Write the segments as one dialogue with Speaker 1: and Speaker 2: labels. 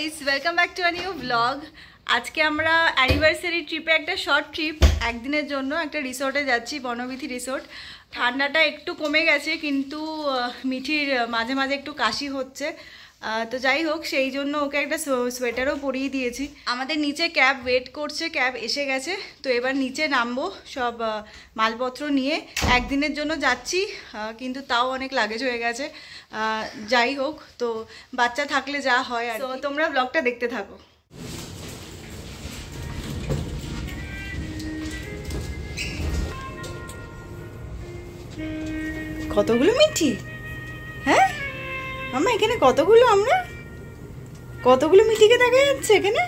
Speaker 1: Guys, welcome back to a new blog. আজকে আমরা anniversary ট্রিপে একটা শর্ট ট্রিপ একদিনের জন্য একটা রিসোর্টে যাচ্ছি, বনবিথি রিসোর্ট। ঠান্ডাটা একটু কমে গেছে, কিন্তু মিঠির মাঝে মাঝে একটু কাশি হচ্ছে। তো যাই হোক, সেই জন্য ওকে একটা সোয়েটারও পরিয়ে দিয়েছি। আমাদের নিচে ক্যাব ওয়েট করছে, ক্যাব এসে গেছে। তো এবার নিচে নামবো, সব মালপত্র নিয়ে একদিনের জন্য যাচ্ছি, কিন্তু তাও অনেক লাগেজ হয়ে গেছে। যাই হোক, তো বাচ্চা থাকলে যা হয়। আর তো তোমরা ব্লগটা দেখতে থাকো। কতগুলো মিঠি? হ্যাঁ মামা, এখানে কতগুলো কতগুলো মিঠিকে দেখা যাচ্ছে এখানে।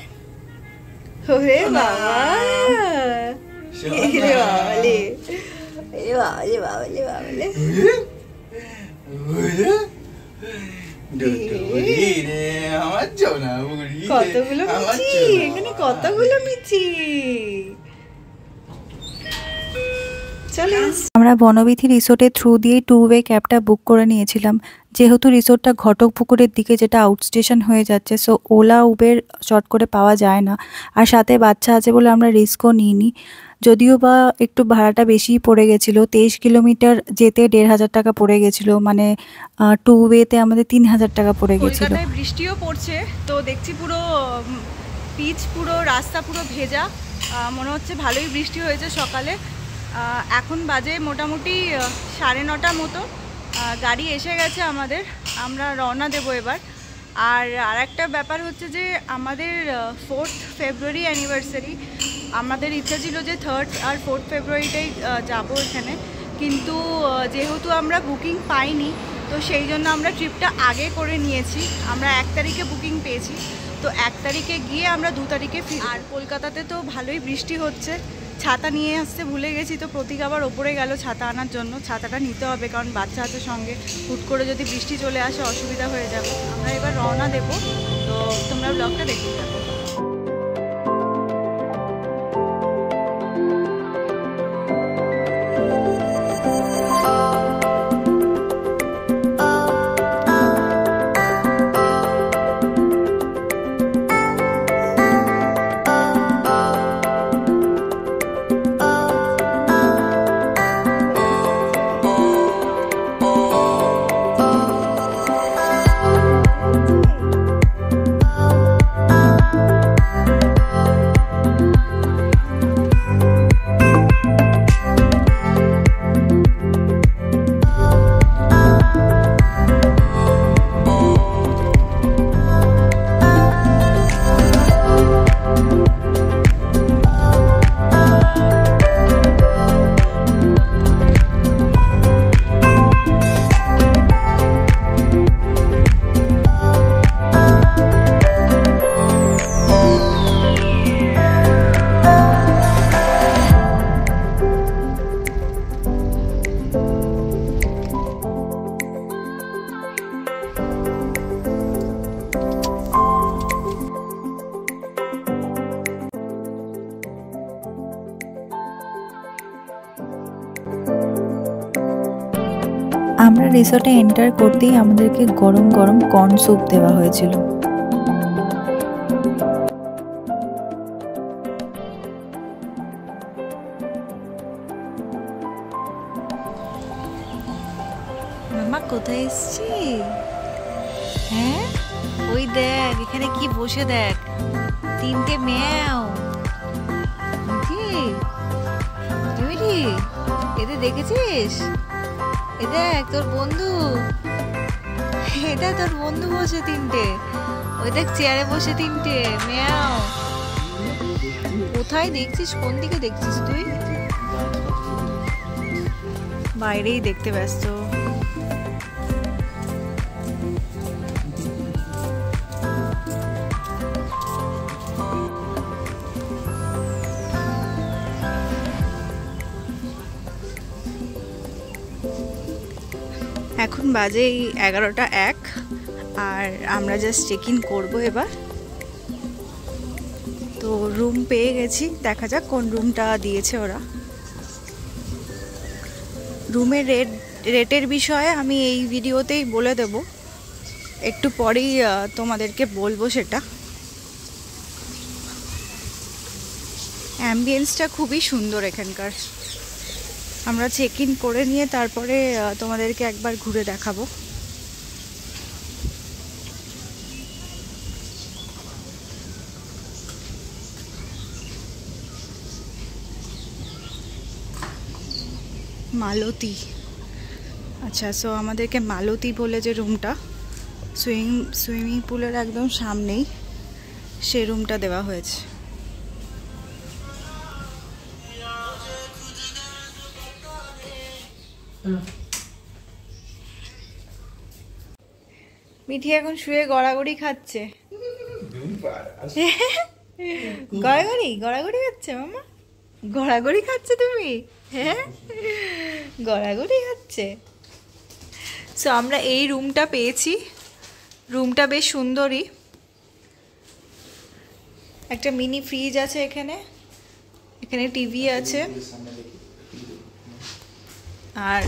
Speaker 1: ওরে বাবা, বাবালে বাবালে বাবালে বাবালে, কতগুলো মিঠি এখানে, কতগুলো মিঠি।
Speaker 2: আমরা বনবিথি রিসোর্টের থ্রু দিয়ে 2-ওয়ে ক্যাবটা বুক করে নিয়েছিলাম। যেহেতু রিসোর্টটা ঘটকপুকুরের দিকে, যেটা আউট স্টেশন হয়ে যাচ্ছে, সো ওলা উবের চট করে পাওয়া যায় না। আর সাথে বাচ্চা আছে বলে আমরা রিস্কও নিইনি, যদিও বা একটু ভাড়াটা বেশিই পড়ে গেছিলো। 23 কিলোমিটার যেতে 1,500 টাকা পড়ে গেছিলো, মানে 2-ওয়েতে আমাদের 3,000 টাকা পড়ে গেছিলো।
Speaker 1: কলকাতায় বৃষ্টিও পড়ছে, তো দেখছি পুরো পিচ, পুরো রাস্তা পুরো ভেজা। মনে হচ্ছে ভালোই বৃষ্টি হয়েছে সকালে। এখন বাজে মোটামুটি 9:30 মতো। গাড়ি এসে গেছে আমাদের, আমরা রওনা দেবো এবার। আর একটা ব্যাপার হচ্ছে যে আমাদের 4th ফেব্রুয়ারি অ্যানিভার্সারি। আমাদের ইচ্ছা ছিল যে 3rd আর 4th ফেব্রুয়ারিতেই যাবো এখানে, কিন্তু যেহেতু আমরা বুকিং পাইনি, তো সেই জন্য আমরা ট্রিপটা আগে করে নিয়েছি। আমরা 1 তারিখে বুকিং পেয়েছি, তো 1 তারিখে গিয়ে আমরা 2 তারিখে ফিরব। আর কলকাতাতে তো ভালোই বৃষ্টি হচ্ছে, ছাতা নিয়ে আসতে ভুলে গেছি। তো প্রতীক আবার ওপরে গেল ছাতা আনার জন্য। ছাতাটা নিতে হবে, কারণ বাচ্চা আছে সঙ্গে, হুট করে যদি বৃষ্টি চলে আসে অসুবিধা হয়ে যাবে। আমরা এবার রওনা দেব, তো তোমরা ব্লগটা দেখতে থাকো।
Speaker 2: আমরা রিসোর্টে এন্টার করতেই আমাদেরকে গরম গরম কর্ন স্যুপ দেওয়া হয়েছিল।
Speaker 1: মামা কোথায় এসছি? হ্যাঁ, ওই দেখ এখানে কি বসে, দেখ 3টে ম্যাও। এদের দেখেছিস? এ দেখ তোর বন্ধু, এটা তোর বন্ধু বসে 3টে। ওই দেখ চেয়ারে বসে 3টে ম্যাও। কোথায় দেখছিস? কোন দিকে দেখছিস তুই? বাইরেই দেখতে ব্যস্ত। এখন বাজে 11:01, আর আমরা জাস্ট চেক ইন করবো এবার। তো রুম পেয়ে গেছি, দেখা যাক কোন রুমটা দিয়েছে ওরা। রুমের রেটের বিষয়ে আমি এই ভিডিওতেই বলে দেব, একটু পরেই তোমাদেরকে বলবো সেটা। অ্যাম্বিয়েন্সটা খুবই সুন্দর এখানকার। আমরা চেক ইন করে নিয়ে তারপরে তোমাদেরকে একবার ঘুরে দেখাবো। মালতী, আচ্ছা, সো আমাদেরকে মালতী বলে যে রুমটা সুইমিং পুলের একদম সামনেই, সে রুমটা দেওয়া হয়েছে। মিঠি এখন শুয়ে গড়াগড়ি খাচ্ছে। গড়াগড়ি খাচ্ছে মামা, গড়াগড়ি খাচ্ছে তুমি? হ্যাঁ, গড়াগড়ি খাচ্ছে। সো আমরা এই রুমটা পেয়েছি, রুমটা বেশ সুন্দরই। একটা মিনি ফ্রিজ আছে এখানে, এখানে টিভি আছে, আর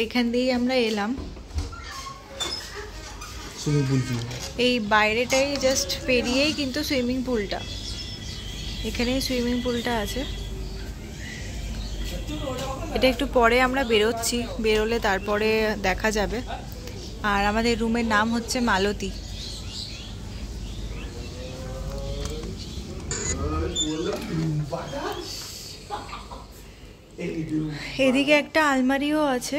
Speaker 1: এখান দিয়েই আমরা এলাম। এই বাইরেটাই জাস্ট পেরিয়েই কিন্তু সুইমিং পুলটা, এখানেই সুইমিং পুলটা আছে। এটা একটু পরে আমরা বেরোচ্ছি, বেরোলে তারপরে দেখা যাবে। আর আমাদের রুমের নাম হচ্ছে মালতী। এদিকে একটা আলমারিও আছে।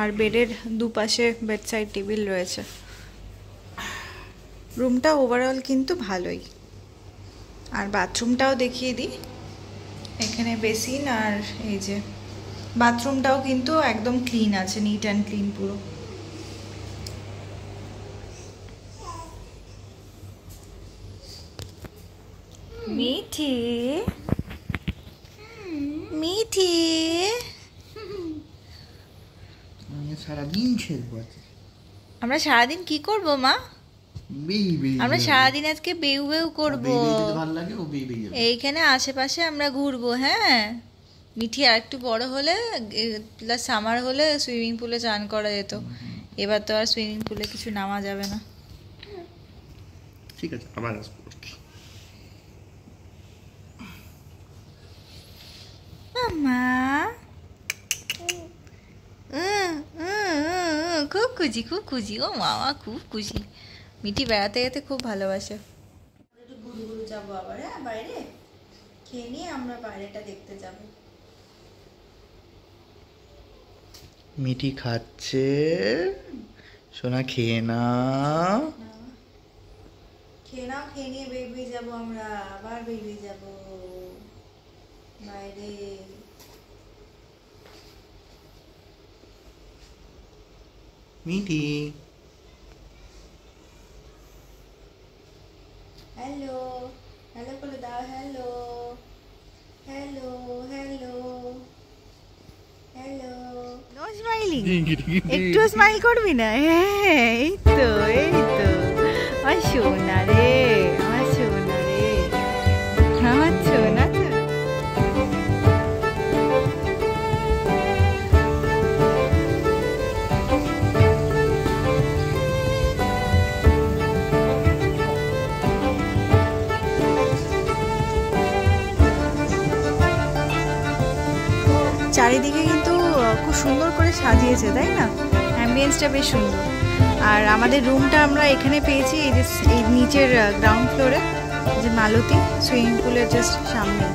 Speaker 1: আর বেডের দুপাশে বেডসাইড টেবিল রয়েছে। রুমটা ওভারঅল কিন্তু ভালোই। আর বাথরুমটাও দেখিয়ে দিই, এখানে বেসিন, আর এই যে বাথরুমটাও কিন্তু একদম ক্লিন আছে, নিট অ্যান্ড ক্লিন পুরো। মিঠি, মিঠি,
Speaker 3: সারাদিন খেলবো।
Speaker 1: আমরা সারাদিন কি করবো মা? আমরা সারাদিন আজকে বেউ বেউ করবো, এইখানে আশেপাশে আমরা ঘুরবো। হ্যাঁ, মিঠি আর একটু বড় হলে, প্লাস সামার হলে সুইমিং পুলে চান করা যেত। এবার তো আর সুইমিং পুলে কিছু নামা যাবে না।
Speaker 3: ঠিক আছে, আবার আসবো।
Speaker 1: মামা খুব খুশি, খুব খুশি। ও মামা খুব খুশি। মিঠি বেড়াতে যেতে খুব ভালোবাসে। একটু ঘুরু ঘুরু যাবো আবার, হ্যাঁ, বাইরে খেয়ে নিয়ে আমরা বাইরেটা দেখতে যাবো।
Speaker 3: মিঠি খাচ্ছে, সোনা খেয়ে না,
Speaker 1: খেয়ে নাও, খেয়ে নিয়ে বেরিয়ে যাবো আমরা, আবার বেরিয়ে যাবো বাইরে।
Speaker 3: মিঠি
Speaker 1: হ্যালো, হ্যালো বলে দাও। Hello, hello, hello, hello. No smiling, একটু স্মাইল করবি না? হ্যাঁ, এই তো, এই তো আমার সোনা রে, আমার সোনা রে, আমার সোনা। চারিদিকে কিন্তু খুব সুন্দর করে সাজিয়েছে, তাই না? অ্যাম্বিয়েন্সটা বেশ সুন্দর। আর আমাদের রুমটা আমরা এখানে পেয়েছি, এই যে এই নিচের গ্রাউন্ড ফ্লোরে, যে মালতী সুইমিং পুলের জাস্ট সামনে।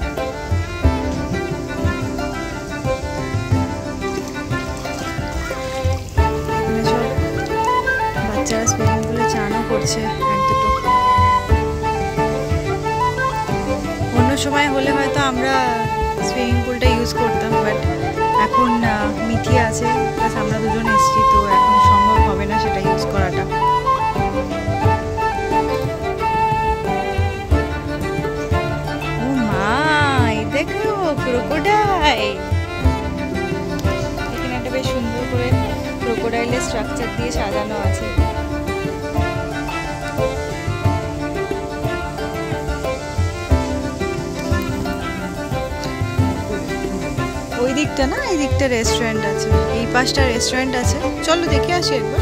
Speaker 1: বাচ্চারা সুইমিং পুলে চানও করছে এক দুটো। অন্য সময় হলে হয়তো আমরা সুইমিং পুলটা ইউজ করতাম, বাট এখন মিঠি আছে, প্লাস আমরা দুজন এসছি, তো এখন সম্ভব হবে না সেটা ইউজ করাটা। ও মা, এই দেখো ক্রোকোডাইল। এখানে একটা বেশ সুন্দর করে ক্রোকোডাইলের স্ট্রাকচার দিয়ে সাজানো আছে। ওই দিকটা না, এই দিকটা রেস্টুরেন্ট আছে, এই পাশটা রেস্টুরেন্ট আছে। চলো দেখে আসি একবার।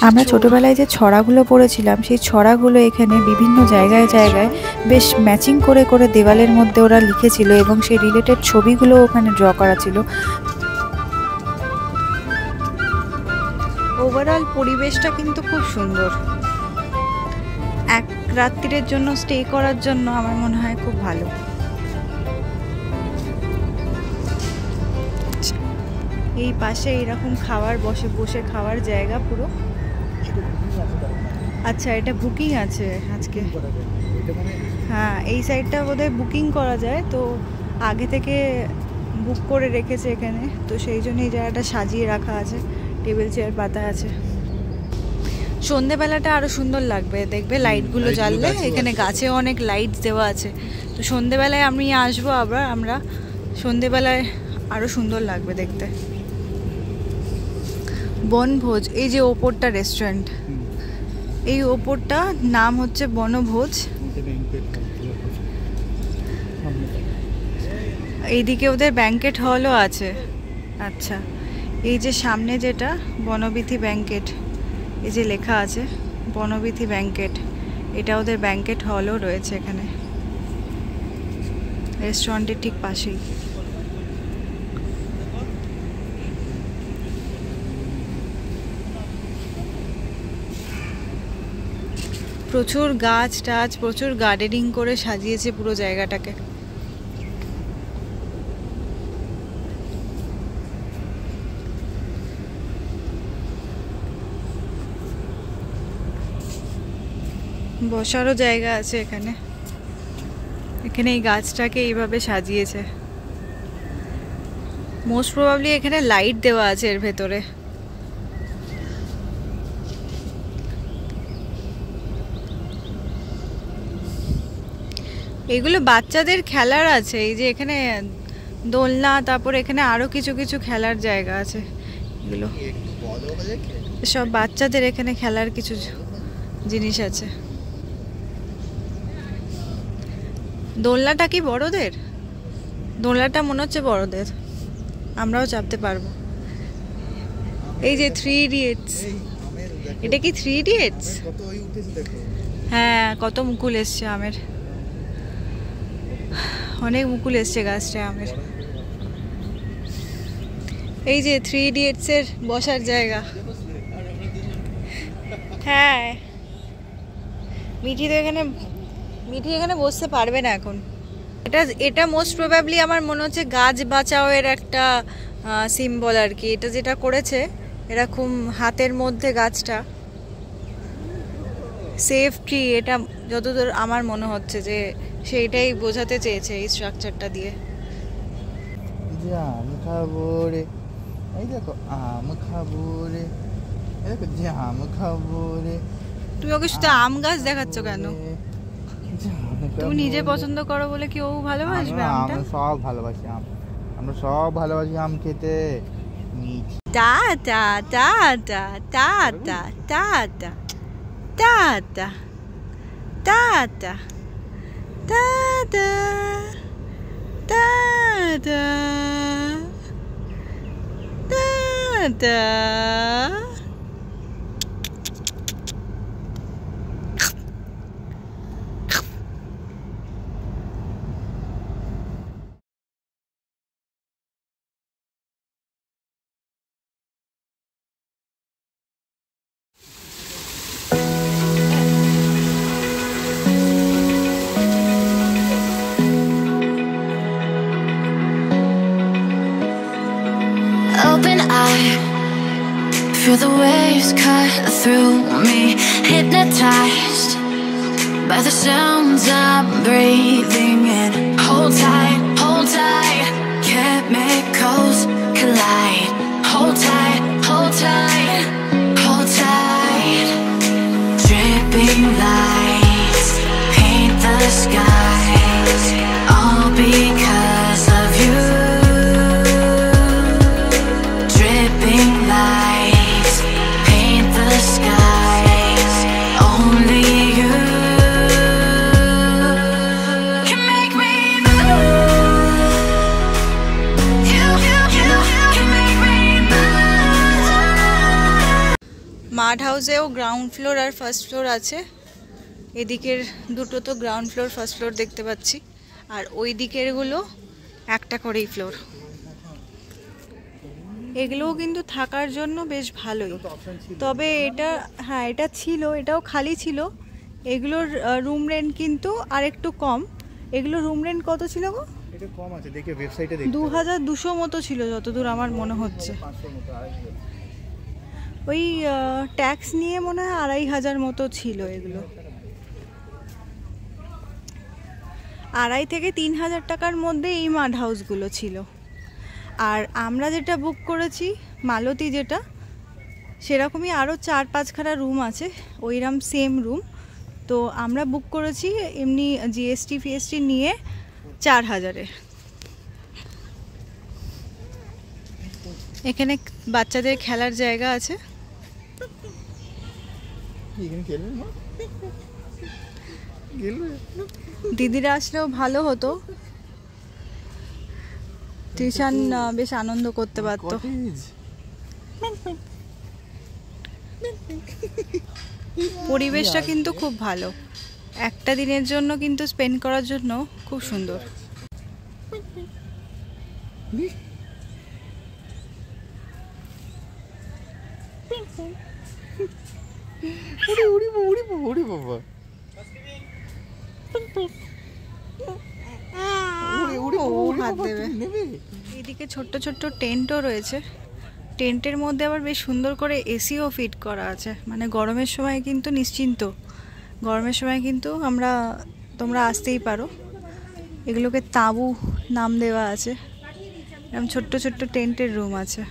Speaker 2: আমরা ছোটবেলায় যে ছড়াগুলো পড়েছিলাম সেই ছড়াগুলো এখানে বিভিন্ন জায়গায় জায়গায় বেশ ম্যাচিং করে করে দেওয়ালের মধ্যে ওরা লিখেছিল এবং সেই রিলেটেড ছবিগুলো ওখানে ড্র করা ছিল।
Speaker 1: ওভারঅল পরিবেশটা কিন্তু খুব সুন্দর, এক রাত্রির জন্য স্টে করার জন্য আমার মনে হয় খুব ভালো। এই পাশে এরকম খাবার বসে বসে খাওয়ার জায়গা পুরো। আচ্ছা, এটা বুকিং আছে আজকে। হ্যাঁ, এই সাইডটা বোধহয় বুকিং করা যায়, তো আগে থেকে বুক করে রেখেছে এখানে, তো সেই জন্য এই জায়গাটা সাজিয়ে রাখা আছে, টেবিল চেয়ার পাতা আছে। সন্ধেবেলাটা আরো সুন্দর লাগবে, দেখবে লাইটগুলো জ্বাললে। এখানে গাছে অনেক লাইট দেওয়া আছে, তো সন্ধেবেলায় আমি আসবো আবার, আমরা সন্ধেবেলায় আরো সুন্দর লাগবে দেখতে। বনভোজ, এই যে ওপরটা রেস্টুরেন্ট, এই ওপরটা নাম হচ্ছে বনভোজ। এইদিকে ওদের ব্যাংকেট হলও আছে। আচ্ছা, এই যে সামনে যেটা বনবিথি ব্যাংকেট, এই যে লেখা আছে বনবিথি ব্যাংকেট, এটা ওদের ব্যাংকেট হলও রয়েছে এখানে রেস্টুরেন্টের ঠিক পাশেই। প্রচুর গাছ টাছ, প্রচুর গার্ডেনিং করে সাজিয়েছে পুরো জায়গাটাকে। বসারও জায়গা আছে এখানে। এখানে এই গাছটাকে এইভাবে সাজিয়েছে। মোস্ট প্রবাবলি এখানে লাইট দেওয়া আছে এর ভেতরে। এগুলো বাচ্চাদের খেলার আছে, এই যে এখানে দোলনা, তারপর এখানে আরো কিছু কিছু খেলার জায়গা আছে। এগুলো সব বাচ্চাদের এখানে খেলার কিছু জিনিস আছে। দোলনাটা কি বড়দের? দোলনাটা মনে হচ্ছে বড়দের, আমরাও চাপতে পারবো। এই যে 3 ইডিয়টস, এটা কি 3 ইডিয়টস? হ্যাঁ, কত মুকুল এসছে আমের, অনেক মুকুল এসছে গাছটা আমের। এই যে 3 ইডিয়টস এর বসার জায়গা। হ্যাঁ, মিঠি এখানে বসতে পারবে না এখন। এটা মোস্ট প্রবাবলি আমার মনে হচ্ছে গাছ বাঁচাও এর একটা সিম্বল আর কি। এটা যেটা করেছে এরকম হাতের মধ্যে গাছটা সেফ ট্রি, এটা যতদূর আমার মনে হচ্ছে যে সেইটাই বোঝাতে চেয়েছে এই স্ট্রাকচারটা দিয়ে।
Speaker 3: আম খাবো রে, এই দেখো আম খাবো রে, এই দেখো জাম খাবো রে।
Speaker 1: তুমি ওকে শুধু আম গাছ দেখাচ্ছ কেন? তুমি নিজে পছন্দ করো বলে কি ও ভালোবাসবে আমটা?
Speaker 3: আমরা সব ভালোবাসি আম, আমরা সব ভালোবাসি আম খেতে।
Speaker 1: টা টা টা টা টা টা টা টা টা টা টা টা টা টা টা টা টা।
Speaker 4: Open eye, feel the waves cut through me, hypnotized by the sounds I'm breathing in. Hold tight, chemicals collide. Hold tight, hold tight, hold tight. Dripping lights paint the skies, all because of you. Dripping lights paint the skies, only you can make me move. You
Speaker 1: mud হাউসেও ground floor আর first floor আছে। এদিকের দুটো তো ground floor first floor দেখতে পাচ্ছি, আর ওই দিকেরগুলো একটা করেই ফ্লোর। এগুলোও কিন্তু থাকার জন্য বেশ ভালোই, তবে এটা হ্যাঁ এটা ছিল, এটাও খালি ছিল। এগুলোর রুম রেন্ট কিন্তু আর একটু কম। এগুলো রুম রেন্ট কত ছিল গো?
Speaker 3: এটা কম আছে, দেখে ওয়েবসাইটে দেখতে
Speaker 1: 2200 মতো ছিল যতদূর আমার মনে হচ্ছে।
Speaker 3: 500 মতো, 250।
Speaker 1: ওই ট্যাক্স নিয়ে মনে হয় 2500 মতো ছিল এগুলো। 2,500 থেকে 3,000 টাকার মধ্যে এই মাড হাউসগুলো ছিল। আর আমরা যেটা বুক করেছি মালতী, যেটা সেরকমই আরও 4-5 খানা রুম আছে, ওইরকম সেম রুম। তো আমরা বুক করেছি এমনি জিএসটি ফিএসটি নিয়ে 4000-এ। এখানে বাচ্চাদের খেলার জায়গা আছে।
Speaker 3: এখানে খেলবে না? খেলবে?
Speaker 1: দিদিরা আসলেও ভালো হতো, টিউশন বেশ আনন্দ করতে পারতো।
Speaker 3: কটেজ।
Speaker 1: পরিবেশটা কিন্তু খুব ভালো, একটা দিনের জন্য কিন্তু স্পেন্ড করার জন্য খুব সুন্দর।
Speaker 3: ওরে বাবা,
Speaker 1: হাত দেবে। এইদিকে ছোট্ট ছোট্ট টেন্টও রয়েছে, টেন্টের মধ্যে আবার বেশ সুন্দর করে এসিও ফিট করা আছে, মানে গরমের সময় কিন্তু নিশ্চিন্ত, গরমের সময় কিন্তু তোমরা আসতেই পারো। এগুলোকে তাঁবু নাম দেওয়া আছে। এরকম ছোট্ট ছোট্ট টেন্টের রুম আছে,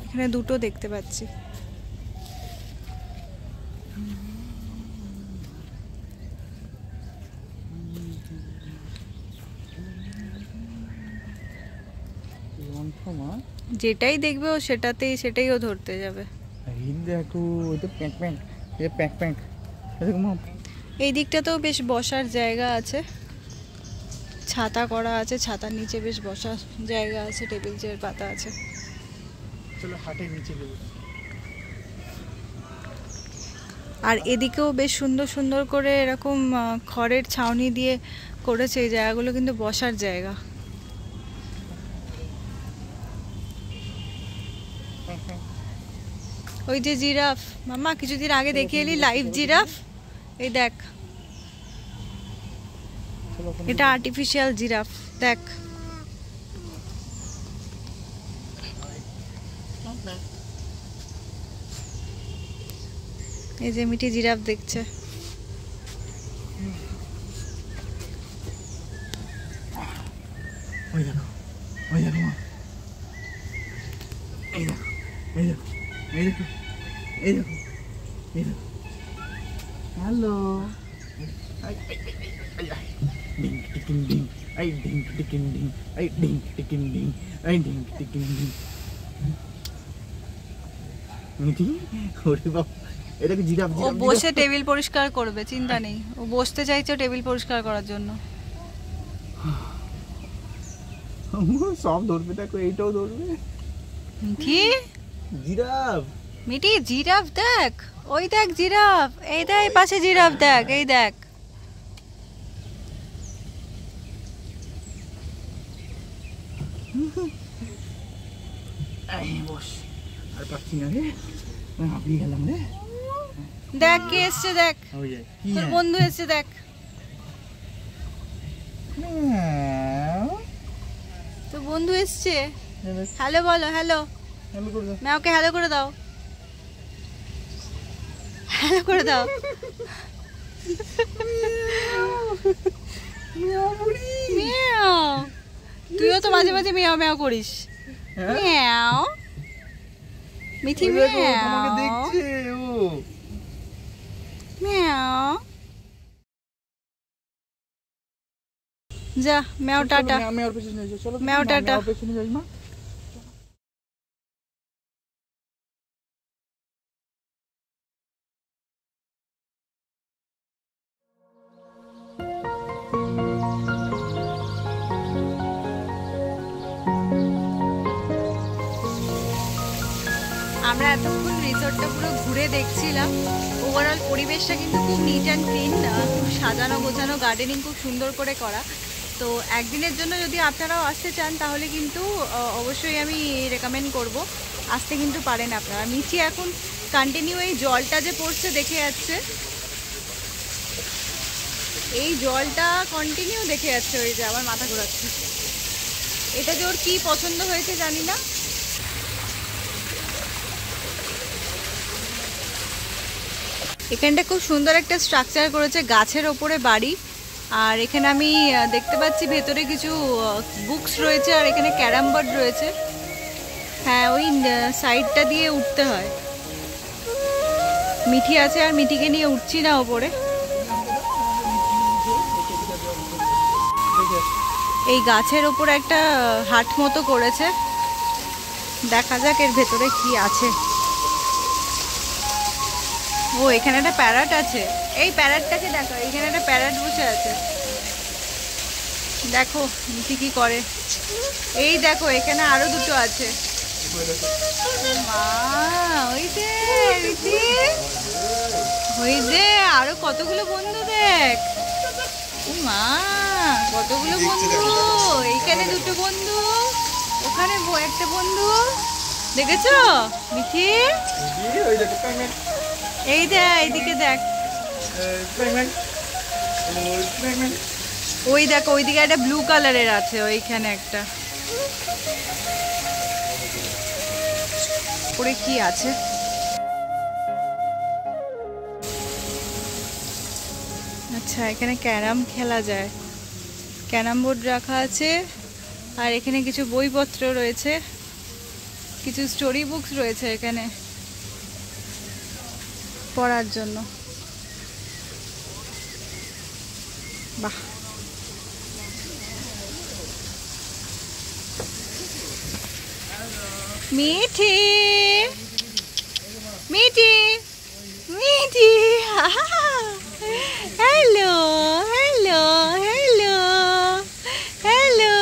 Speaker 1: এখানে দুটো দেখতে পাচ্ছি। যেটাই দেখবে ও সেটাই ও ধরতে যাবে।
Speaker 3: এই দেখো, ওই তো প্যাক প্যাক, এই প্যাক প্যাক। দেখো মা,
Speaker 1: এই দিকটাতেও বেশ বসার জায়গা আছে, ছাতা করা আছে, ছাতার নিচে বেশ বসার জায়গা আছে, টেবিল চেয়ার পাতা আছে।
Speaker 3: চলো হাটে নিচে যাবো।
Speaker 1: আর এদিকেও বেশ সুন্দর সুন্দর করে এরকম খড়ের ছাউনি দিয়ে করেছে, এই জায়গাগুলো কিন্তু বসার জায়গা। ওই যে জিরাফ, মামা কিছুদিন আগে দেখিয়ে এলি লাইভ জিরাফ, এই দেখ, এটা আর্টিফিশিয়াল জিরাফ, দেখ। এই যে মিঠি জিরাফ দেখছে।
Speaker 3: ওই দেখো, ওই দেখো মা, এই দেখো, এই দেখো, এই দেখো, এই দেখো, এই দেখো। Hello, ding ticking ding, I ding ticking ding, I ding ticking ding, I ding ticking ding. Mithi, ওরে বাবা, এটা কি জিরাফ?
Speaker 1: ও বসে টেবিল পরিষ্কার করবে, চিন্তা নেই, ও বসতে চাইছে টেবিল পরিষ্কার করার জন্য।
Speaker 3: সব ধরবে, দেখো এইটাও ধরবে।
Speaker 1: কি
Speaker 3: জিরাফ?
Speaker 1: মিটি জিরাফ দেখ, ওই দেখ জিরাফ, এই দেখ পাশে জিরাফ দেখ, এই দেখ।
Speaker 3: বস, আর পাচ্ছি না রে, হাঁপিয়ে গেলাম রে।
Speaker 1: দেখ কে এসছে, দেখ তোর বন্ধু এসছে, দেখ। তোর বন্ধু এসছে, হ্যালো বলো, হ্যালো। ম্যাওকে হ্যালো করে দাও, হ্যালো করে দাও। মিয়াও, তুইও তো মাঝে মাঝে মিয়াও মিয়াও করিস। মিয়াও, মিঠি মিয়াও,
Speaker 3: দেখছে ও।
Speaker 1: মিয়াও, যা ম্যাও টাটা,
Speaker 3: ম্যাওর পেছনে যাই, চলো
Speaker 1: ম্যাও টাটা।
Speaker 3: ম্যাওর পেছনে যাই মা।
Speaker 1: আমরা এতক্ষণ রিসোর্টটা পুরো ঘুরে দেখছিলাম। ওভারঅল পরিবেশটা কিন্তু খুব নিট অ্যান্ড ক্লিন, খুব সাজানো গোছানো, গার্ডেনিং খুব সুন্দর করে করা। তো একদিনের জন্য যদি আপনারাও আসতে চান তাহলে কিন্তু অবশ্যই আমি রেকমেন্ড করব, আসতে কিন্তু পারেন আপনারা। নিচে এখন কন্টিনিউ এই জলটা যে পড়ছে দেখে যাচ্ছে, এই জলটা কন্টিনিউ দেখে যাচ্ছে। ওই যে আমার মাথা ঘোরাচ্ছে, এটা যে ওর কী পছন্দ হয়েছে জানি না। এখানটা খুব সুন্দর একটা স্ট্রাকচার করেছে, গাছের ওপরে বাড়ি। আর এখানে আমি দেখতে পাচ্ছি ভেতরে কিছু বুকস রয়েছে, আর এখানে ক্যারাম বোর্ড রয়েছে। হ্যাঁ, ওই সাইডটা দিয়ে উঠতে হয়। মিঠি আছে, আর মিঠিকে নিয়ে উঠছি না ওপরে। এই গাছের ওপর একটা হাট মতো করেছে, দেখা যাক এর ভেতরে কি আছে। ও, এখানে একটা প্যারট আছে, এই প্যারটটাকে দেখো, এখানে একটা প্যারট বসে আছে। দেখো মিঠি কি করে। এই দেখো এখানে আরো দুটো আছে। মা, ওই যে মিঠি, ওই যে আরো কতগুলো বন্ধু, দেখ। ও মা, কতগুলো বন্ধু, এইখানে দুটো বন্ধু, ওখানে একটা বন্ধু, দেখেছো মিঠি? এই দেখ, এইদিকে দেখ, ওই দেখো ওইদিকে একটা ব্লু কালারের আছে, ওইখানে একটা। ওরে কি আছে? আচ্ছা, এখানে ক্যারাম খেলা যায়, ক্যারাম বোর্ড রাখা আছে। আর এখানে কিছু বইপত্র রয়েছে, কিছু স্টোরি বুকস রয়েছে এখানে পড়ার জন্য। বাহ, Mithi Mithi Mithi, hello hello hello hello.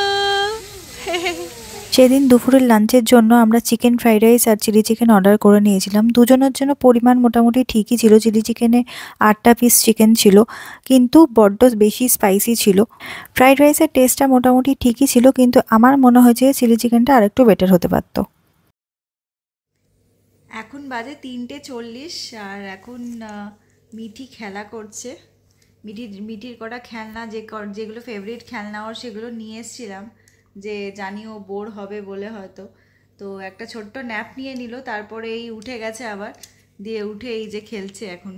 Speaker 2: সেদিন দুপুরের লাঞ্চের জন্য আমরা চিকেন ফ্রাইড রাইস আর চিলি চিকেন অর্ডার করে নিয়েছিলাম। দুজনের জন্য পরিমাণ মোটামুটি ঠিকই ছিল। চিলি চিকেনে 8টা পিস চিকেন ছিল, কিন্তু বড্ড বেশি স্পাইসি ছিল। ফ্রাইড রাইসের টেস্টটা মোটামুটি ঠিকই ছিল, কিন্তু আমার মনে হয়েছে চিলি চিকেনটা আরেকটু বেটার হতে পারতো।
Speaker 1: এখন বাজে 3:40, আর এখন মিঠি খেলা করছে। মিঠির কটা খেলনা, যেগুলো ফেভারিট খেলনা ওর, সেগুলো নিয়ে এসেছিলাম, যে জানি ও বোর হবে বলে হয়তো। তো একটা ছোট্ট ন্যাপ নিয়ে নিল, তারপরে এই উঠে গেছে আবার, দিয়ে উঠে এই যে খেলছে এখন।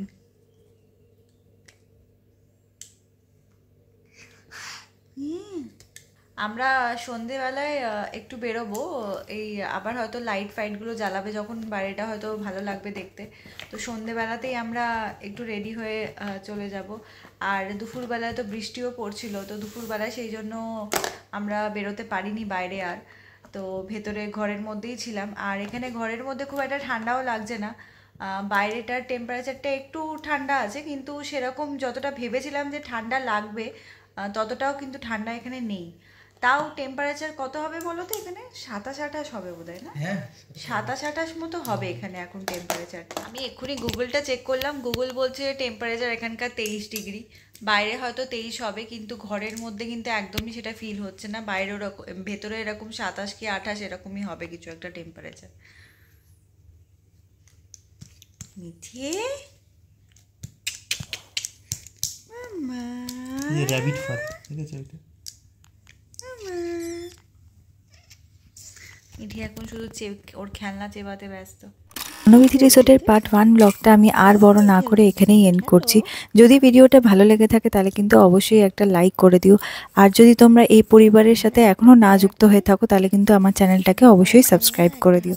Speaker 1: আমরা সন্ধেবেলায় একটু বেরোবো, এই আবার হয়তো লাইট ফাইটগুলো জ্বালাবে যখন, বাইরেটা হয়তো ভালো লাগবে দেখতে। তো সন্ধেবেলাতেই আমরা একটু রেডি হয়ে চলে যাব। আর দুপুরবেলায় তো বৃষ্টিও পড়ছিল, তো দুপুরবেলায় সেই জন্য আমরা বেরোতে পারিনি বাইরে আর। তো ভেতরে ঘরের মধ্যেই ছিলাম। আর এখানে ঘরের মধ্যে খুব একটা ঠান্ডাও লাগছে না, বাইরেটার টেম্পারেচারটা একটু ঠান্ডা আছে, কিন্তু সেরকম যতটা ভেবেছিলাম যে ঠান্ডা লাগবে ততটাও কিন্তু ঠান্ডা এখানে নেই। তাও টেম্পারেচার কত হবে বলো তো? এখানে 27-28 হবে বোধহয়, না? হ্যাঁ, 27-28 মতো হবে এখানে এখন টেম্পারেচার। আমি এক্ষুনি গুগলটা চেক করলাম, গুগল বলছে টেম্পারেচার এখানকার 23 ডিগ্রি। বাইরে হয়তো 23 হবে, কিন্তু ঘরের মধ্যে কিন্তু একদমই সেটা ফিল হচ্ছে না। বাইরে ওরকম, ভেতরে এরকম 27 কি 28 এরকমই হবে কিছু একটা টেম্পারেচার। মিঠি, মামা,
Speaker 3: ये रैबिट फर ठीक আছে এটা।
Speaker 1: মিঠি এখন শুধু ওর খেলনা চেবাতে ব্যস্ত।
Speaker 2: বনবিথি রিসোর্টের পার্ট 1 ব্লগটা আমি আর বড় না করে এখানেই এন্ড করছি। যদি ভিডিওটা ভালো লেগে থাকে তাহলে কিন্তু অবশ্যই একটা লাইক করে দিও। আর যদি তোমরা এই পরিবারের সাথে এখনো না যুক্ত হয়ে থাকো তাহলে কিন্তু আমার চ্যানেলটাকে অবশ্যই সাবস্ক্রাইব করে দিও।